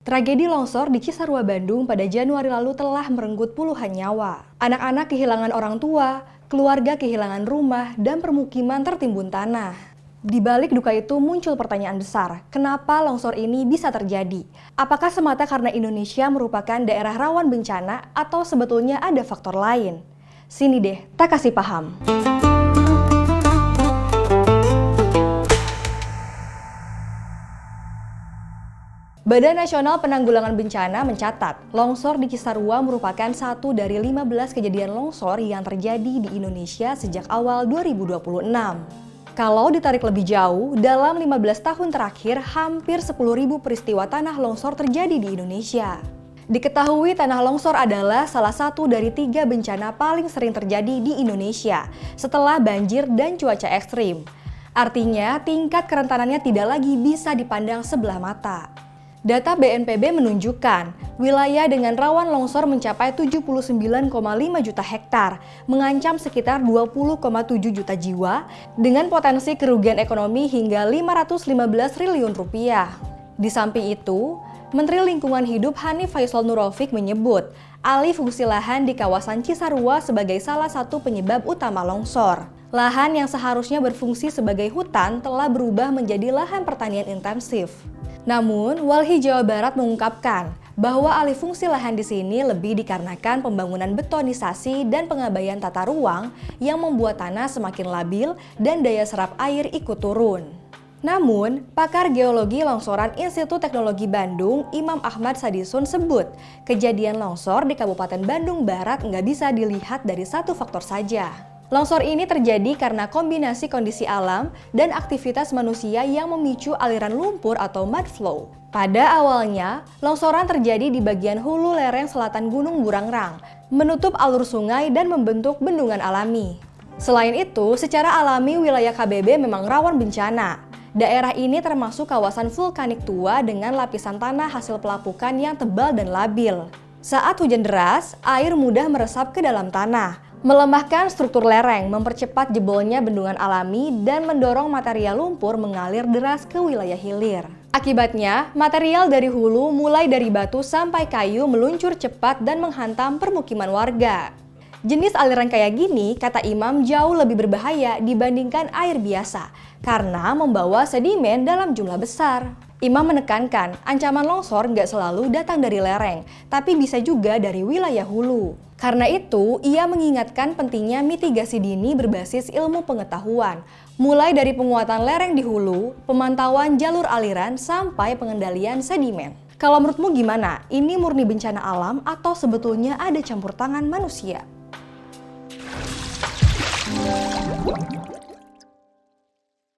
Tragedi longsor di Cisarua, Bandung pada Januari lalu telah merenggut puluhan nyawa. Anak-anak kehilangan orang tua, keluarga kehilangan rumah, dan permukiman tertimbun tanah. Di balik duka itu muncul pertanyaan besar, kenapa longsor ini bisa terjadi? Apakah semata karena Indonesia merupakan daerah rawan bencana atau sebetulnya ada faktor lain? Sini deh, tak kasih paham. Badan Nasional Penanggulangan Bencana mencatat, longsor di Cisarua merupakan satu dari 15 kejadian longsor yang terjadi di Indonesia sejak awal 2026. Kalau ditarik lebih jauh, dalam 15 tahun terakhir, hampir 10.000 peristiwa tanah longsor terjadi di Indonesia. Diketahui tanah longsor adalah salah satu dari 3 bencana paling sering terjadi di Indonesia, setelah banjir dan cuaca ekstrim. Artinya, tingkat kerentanannya tidak lagi bisa dipandang sebelah mata. Data BNPB menunjukkan, wilayah dengan rawan longsor mencapai 79,5 juta hektar, mengancam sekitar 20,7 juta jiwa, dengan potensi kerugian ekonomi hingga 515 triliun rupiah. Di samping itu, Menteri Lingkungan Hidup Hanif Faisal Nurofik menyebut, alih fungsi lahan di kawasan Cisarua sebagai salah satu penyebab utama longsor. Lahan yang seharusnya berfungsi sebagai hutan telah berubah menjadi lahan pertanian intensif. Namun, Walhi Jawa Barat mengungkapkan bahwa alih fungsi lahan di sini lebih dikarenakan pembangunan betonisasi dan pengabaian tata ruang yang membuat tanah semakin labil dan daya serap air ikut turun. Namun, pakar geologi longsoran Institut Teknologi Bandung, Imam Ahmad Sadisun sebut, kejadian longsor di Kabupaten Bandung Barat nggak bisa dilihat dari satu faktor saja. Longsor ini terjadi karena kombinasi kondisi alam dan aktivitas manusia yang memicu aliran lumpur atau mud flow. Pada awalnya, longsoran terjadi di bagian hulu lereng selatan Gunung Burangrang, menutup alur sungai dan membentuk bendungan alami. Selain itu, secara alami wilayah KBB memang rawan bencana. Daerah ini termasuk kawasan vulkanik tua dengan lapisan tanah hasil pelapukan yang tebal dan labil. Saat hujan deras, air mudah meresap ke dalam tanah, melemahkan struktur lereng, mempercepat jebolnya bendungan alami, dan mendorong material lumpur mengalir deras ke wilayah hilir. Akibatnya, material dari hulu mulai dari batu sampai kayu meluncur cepat dan menghantam permukiman warga. Jenis aliran kayak gini, kata Imam, jauh lebih berbahaya dibandingkan air biasa, karena membawa sedimen dalam jumlah besar. Imam menekankan, ancaman longsor nggak selalu datang dari lereng, tapi bisa juga dari wilayah hulu. Karena itu, ia mengingatkan pentingnya mitigasi dini berbasis ilmu pengetahuan, mulai dari penguatan lereng di hulu, pemantauan jalur aliran, sampai pengendalian sedimen. Kalau menurutmu gimana? Ini murni bencana alam atau sebetulnya ada campur tangan manusia?